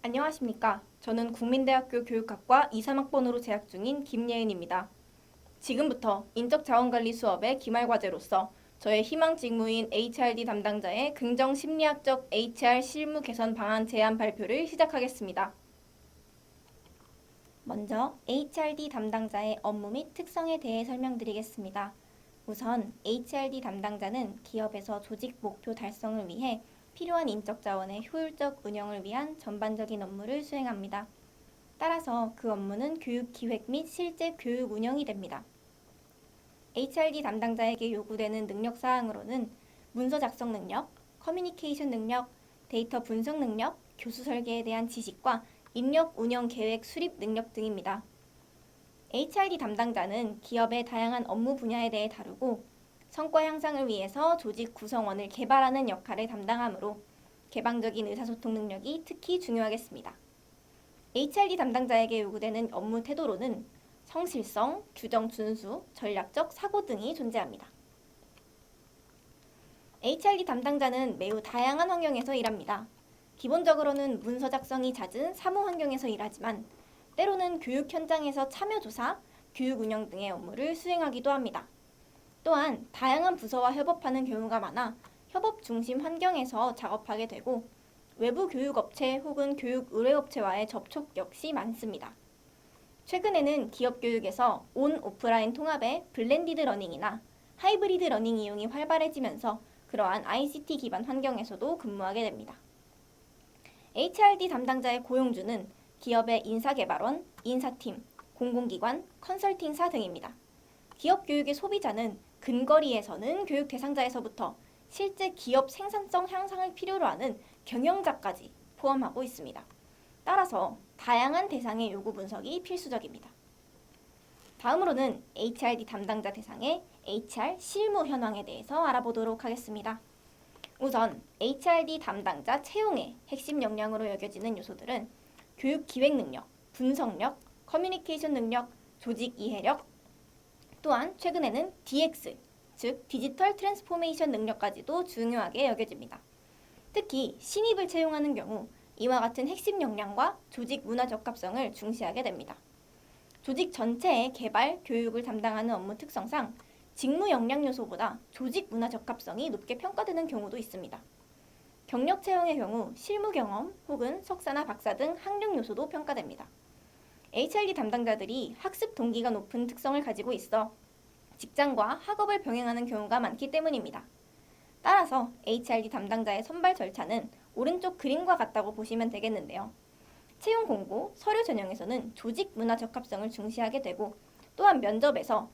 안녕하십니까. 저는 국민대학교 교육학과 23학번으로 재학 중인 김예은입니다. 지금부터 인적자원관리 수업의 기말과제로서 저의 희망 직무인 HRD 담당자의 긍정심리학적 HR 실무 개선 방안 제안 발표를 시작하겠습니다. 먼저 HRD 담당자의 업무 및 특성에 대해 설명드리겠습니다. 우선 HRD 담당자는 기업에서 조직 목표 달성을 위해 필요한 인적 자원의 효율적 운영을 위한 전반적인 업무를 수행합니다. 따라서 그 업무는 교육 기획 및 실제 교육 운영이 됩니다. HRD 담당자에게 요구되는 능력 사항으로는 문서 작성 능력, 커뮤니케이션 능력, 데이터 분석 능력, 교수 설계에 대한 지식과 인력 운영 계획 수립 능력 등입니다. HRD 담당자는 기업의 다양한 업무 분야에 대해 다루고 성과 향상을 위해서 조직 구성원을 개발하는 역할을 담당하므로 개방적인 의사소통 능력이 특히 중요하겠습니다. HRD 담당자에게 요구되는 업무 태도로는 성실성, 규정 준수, 전략적 사고 등이 존재합니다. HRD 담당자는 매우 다양한 환경에서 일합니다. 기본적으로는 문서 작성이 잦은 사무 환경에서 일하지만 때로는 교육 현장에서 참여조사, 교육 운영 등의 업무를 수행하기도 합니다. 또한 다양한 부서와 협업하는 경우가 많아 협업 중심 환경에서 작업하게 되고 외부 교육업체 혹은 교육 의뢰업체와의 접촉 역시 많습니다. 최근에는 기업 교육에서 온 오프라인 통합의 블렌디드 러닝이나 하이브리드 러닝 이용이 활발해지면서 그러한 ICT 기반 환경에서도 근무하게 됩니다. HRD 담당자의 고용주는 기업의 인사개발원, 인사팀, 공공기관, 컨설팅사 등입니다. 기업 교육의 소비자는 근거리에서는 교육 대상자에서부터 실제 기업 생산성 향상을 필요로 하는 경영자까지 포함하고 있습니다. 따라서 다양한 대상의 요구 분석이 필수적입니다. 다음으로는 HRD 담당자 대상의 HR 실무 현황에 대해서 알아보도록 하겠습니다. 우선 HRD 담당자 채용의 핵심 역량으로 여겨지는 요소들은 교육 기획 능력, 분석력, 커뮤니케이션 능력, 조직 이해력, 또한 최근에는 DX, 즉 디지털 트랜스포메이션 능력까지도 중요하게 여겨집니다. 특히 신입을 채용하는 경우 이와 같은 핵심 역량과 조직 문화 적합성을 중시하게 됩니다. 조직 전체의 개발, 교육을 담당하는 업무 특성상 직무 역량 요소보다 조직 문화 적합성이 높게 평가되는 경우도 있습니다. 경력 채용의 경우 실무 경험 혹은 석사나 박사 등 학력 요소도 평가됩니다. HRD 담당자들이 학습 동기가 높은 특성을 가지고 있어 직장과 학업을 병행하는 경우가 많기 때문입니다. 따라서 HRD 담당자의 선발 절차는 오른쪽 그림과 같다고 보시면 되겠는데요. 채용 공고, 서류 전형에서는 조직 문화 적합성을 중시하게 되고 또한 면접에서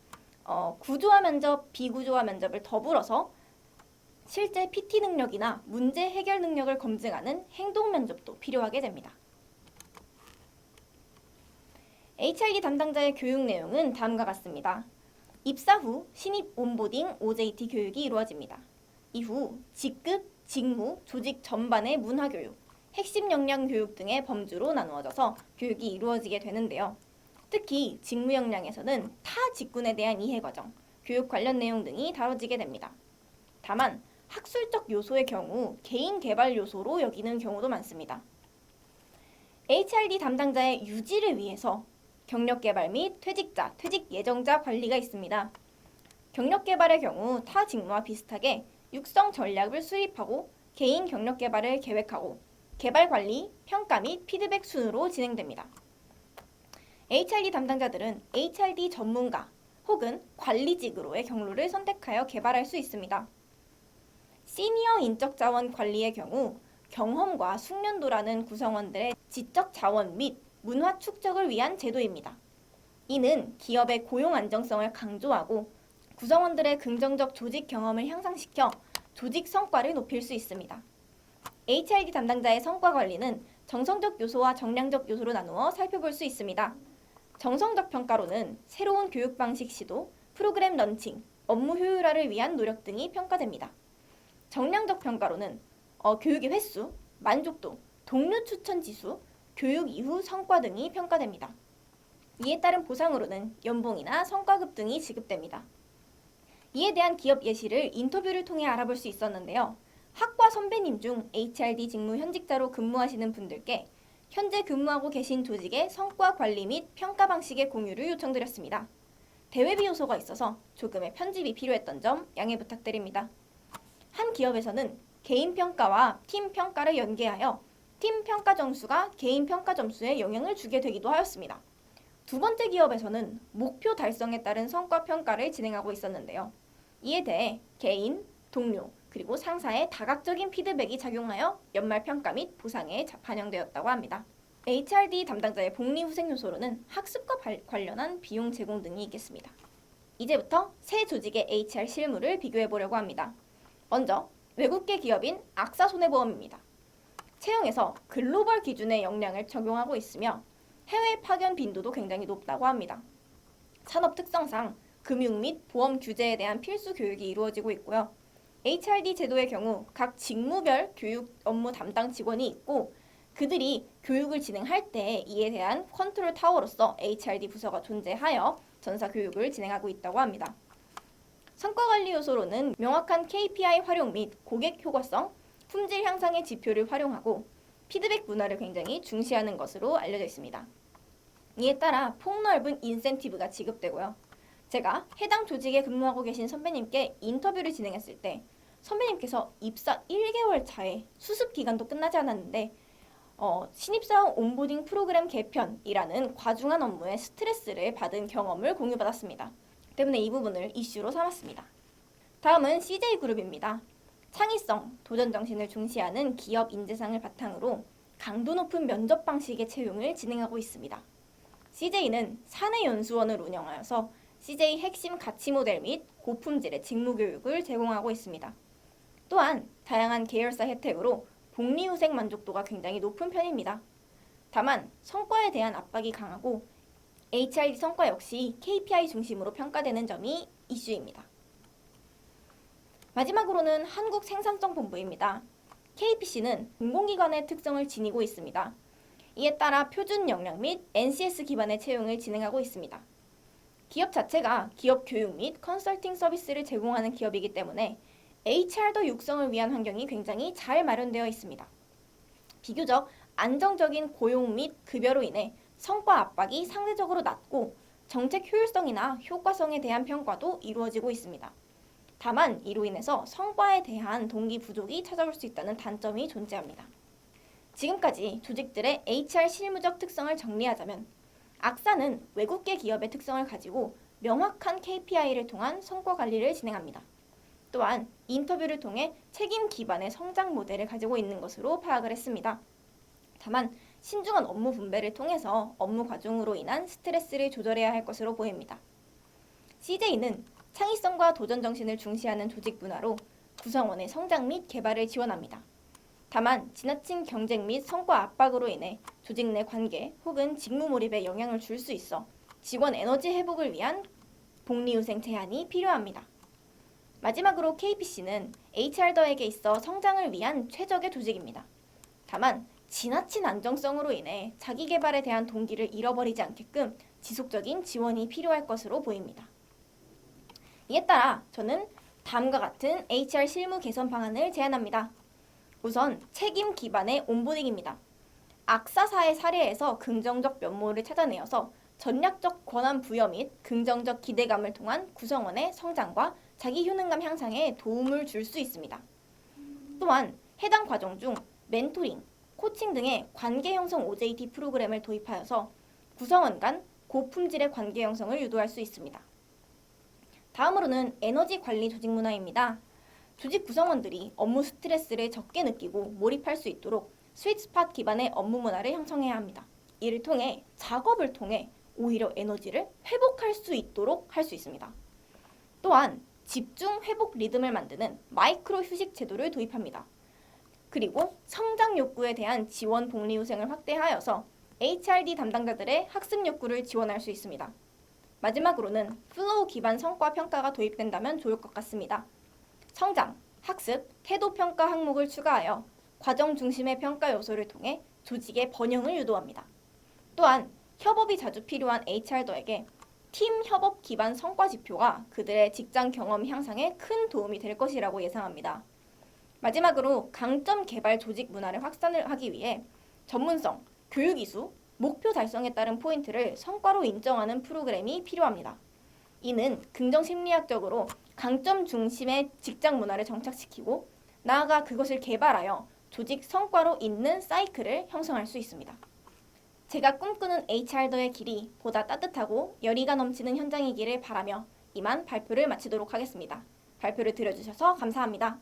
구조화 면접, 비구조화 면접을 더불어서 실제 PT 능력이나 문제 해결 능력을 검증하는 행동 면접도 필요하게 됩니다. HRD 담당자의 교육 내용은 다음과 같습니다. 입사 후 신입 온보딩 OJT 교육이 이루어집니다. 이후 직급, 직무, 조직 전반의 문화 교육, 핵심 역량 교육 등의 범주로 나누어져서 교육이 이루어지게 되는데요. 특히 직무 역량에서는 타 직군에 대한 이해 과정, 교육 관련 내용 등이 다뤄지게 됩니다. 다만 학술적 요소의 경우 개인 개발 요소로 여기는 경우도 많습니다. HRD 담당자의 유지를 위해서 경력 개발 및 퇴직자, 퇴직 예정자 관리가 있습니다. 경력 개발의 경우 타 직무와 비슷하게 육성 전략을 수립하고 개인 경력 개발을 계획하고 개발 관리, 평가 및 피드백 순으로 진행됩니다. HRD 담당자들은 HRD 전문가 혹은 관리직으로의 경로를 선택하여 개발할 수 있습니다. 시니어 인적 자원 관리의 경우 경험과 숙련도라는 구성원들의 지적 자원 및 문화 축적을 위한 제도입니다. 이는 기업의 고용 안정성을 강조하고 구성원들의 긍정적 조직 경험을 향상시켜 조직 성과를 높일 수 있습니다. HRD 담당자의 성과 관리는 정성적 요소와 정량적 요소로 나누어 살펴볼 수 있습니다. 정성적 평가로는 새로운 교육 방식 시도, 프로그램 런칭, 업무 효율화를 위한 노력 등이 평가됩니다. 정량적 평가로는 교육의 횟수, 만족도, 동료 추천 지수, 교육 이후 성과 등이 평가됩니다. 이에 따른 보상으로는 연봉이나 성과급 등이 지급됩니다. 이에 대한 기업 예시를 인터뷰를 통해 알아볼 수 있었는데요. 학과 선배님 중 HRD 직무 현직자로 근무하시는 분들께 현재 근무하고 계신 조직의 성과 관리 및 평가 방식의 공유를 요청드렸습니다. 대외비 요소가 있어서 조금의 편집이 필요했던 점 양해 부탁드립니다. 한 기업에서는 개인 평가와 팀 평가를 연계하여 팀 평가 점수가 개인 평가 점수에 영향을 주게 되기도 하였습니다. 두 번째 기업에서는 목표 달성에 따른 성과 평가를 진행하고 있었는데요. 이에 대해 개인, 동료, 그리고 상사의 다각적인 피드백이 작용하여 연말 평가 및 보상에 반영되었다고 합니다. HRD 담당자의 복리 후생 요소로는 학습과 관련한 비용 제공 등이 있겠습니다. 이제부터 새 조직의 HR 실무를 비교해 보려고 합니다. 먼저 외국계 기업인 악사손해보험입니다. 채용에서 글로벌 기준의 역량을 적용하고 있으며 해외 파견 빈도도 굉장히 높다고 합니다. 산업 특성상 금융 및 보험 규제에 대한 필수 교육이 이루어지고 있고요. HRD 제도의 경우 각 직무별 교육 업무 담당 직원이 있고 그들이 교육을 진행할 때 이에 대한 컨트롤 타워로서 HRD 부서가 존재하여 전사 교육을 진행하고 있다고 합니다. 성과 관리 요소로는 명확한 KPI 활용 및 고객 효과성, 품질 향상의 지표를 활용하고 피드백 문화를 굉장히 중시하는 것으로 알려져 있습니다. 이에 따라 폭넓은 인센티브가 지급되고요. 제가 해당 조직에 근무하고 계신 선배님께 인터뷰를 진행했을 때 선배님께서 입사 1개월 차에 수습 기간도 끝나지 않았는데 신입사원 온보딩 프로그램 개편이라는 과중한 업무에 스트레스를 받은 경험을 공유받았습니다. 때문에 이 부분을 이슈로 삼았습니다. 다음은 CJ그룹입니다. 창의성, 도전 정신을 중시하는 기업 인재상을 바탕으로 강도 높은 면접 방식의 채용을 진행하고 있습니다. CJ는 사내연수원을 운영하여서 CJ 핵심 가치 모델 및 고품질의 직무 교육을 제공하고 있습니다. 또한 다양한 계열사 혜택으로 복리후생 만족도가 굉장히 높은 편입니다. 다만 성과에 대한 압박이 강하고 HRD 성과 역시 KPI 중심으로 평가되는 점이 이슈입니다. 마지막으로는 한국생산성본부입니다. KPC는 공공기관의 특성을 지니고 있습니다. 이에 따라 표준 역량 및 NCS 기반의 채용을 진행하고 있습니다. 기업 자체가 기업 교육 및 컨설팅 서비스를 제공하는 기업이기 때문에 HR도 육성을 위한 환경이 굉장히 잘 마련되어 있습니다. 비교적 안정적인 고용 및 급여로 인해 성과 압박이 상대적으로 낮고 정책 효율성이나 효과성에 대한 평가도 이루어지고 있습니다. 다만 이로 인해서 성과에 대한 동기 부족이 찾아올 수 있다는 단점이 존재합니다. 지금까지 조직들의 HR 실무적 특성을 정리하자면 악사는 외국계 기업의 특성을 가지고 명확한 KPI를 통한 성과 관리를 진행합니다. 또한 인터뷰를 통해 책임 기반의 성장 모델을 가지고 있는 것으로 파악을 했습니다. 다만 신중한 업무 분배를 통해서 업무 과중으로 인한 스트레스를 조절해야 할 것으로 보입니다. CJ는 창의성과 도전 정신을 중시하는 조직 문화로 구성원의 성장 및 개발을 지원합니다. 다만 지나친 경쟁 및 성과 압박으로 인해 조직 내 관계 혹은 직무 몰입에 영향을 줄 수 있어 직원 에너지 회복을 위한 복리후생 제한이 필요합니다. 마지막으로 KPC는 HR더에게 있어 성장을 위한 최적의 조직입니다. 다만 지나친 안정성으로 인해 자기 개발에 대한 동기를 잃어버리지 않게끔 지속적인 지원이 필요할 것으로 보입니다. 이에 따라 저는 다음과 같은 HR 실무 개선 방안을 제안합니다. 우선 책임 기반의 온보딩입니다. 악사사의 사례에서 긍정적 면모를 찾아내어서 전략적 권한 부여 및 긍정적 기대감을 통한 구성원의 성장과 자기 효능감 향상에 도움을 줄 수 있습니다. 또한 해당 과정 중 멘토링, 코칭 등의 관계 형성 OJT 프로그램을 도입하여서 구성원 간 고품질의 관계 형성을 유도할 수 있습니다. 다음으로는 에너지 관리 조직 문화입니다. 조직 구성원들이 업무 스트레스를 적게 느끼고 몰입할 수 있도록 스윗스팟 기반의 업무 문화를 형성해야 합니다. 이를 통해 작업을 통해 오히려 에너지를 회복할 수 있도록 할 수 있습니다. 또한 집중 회복 리듬을 만드는 마이크로 휴식 제도를 도입합니다. 그리고 성장 욕구에 대한 지원 복리후생을 확대하여서 HRD 담당자들의 학습 욕구를 지원할 수 있습니다. 마지막으로는 플로우 기반 성과 평가가 도입된다면 좋을 것 같습니다. 성장, 학습, 태도 평가 항목을 추가하여 과정 중심의 평가 요소를 통해 조직의 번영을 유도합니다. 또한 협업이 자주 필요한 HR더에게 팀 협업 기반 성과 지표가 그들의 직장 경험 향상에 큰 도움이 될 것이라고 예상합니다. 마지막으로 강점 개발 조직 문화를 확산을 하기 위해 전문성, 교육 이수, 목표 달성에 따른 포인트를 성과로 인정하는 프로그램이 필요합니다. 이는 긍정 심리학적으로 강점 중심의 직장 문화를 정착시키고 나아가 그것을 개발하여 조직 성과로 잇는 사이클을 형성할 수 있습니다. 제가 꿈꾸는 HR더의 길이 보다 따뜻하고 열의가 넘치는 현장이기를 바라며 이만 발표를 마치도록 하겠습니다. 발표를 들어주셔서 감사합니다.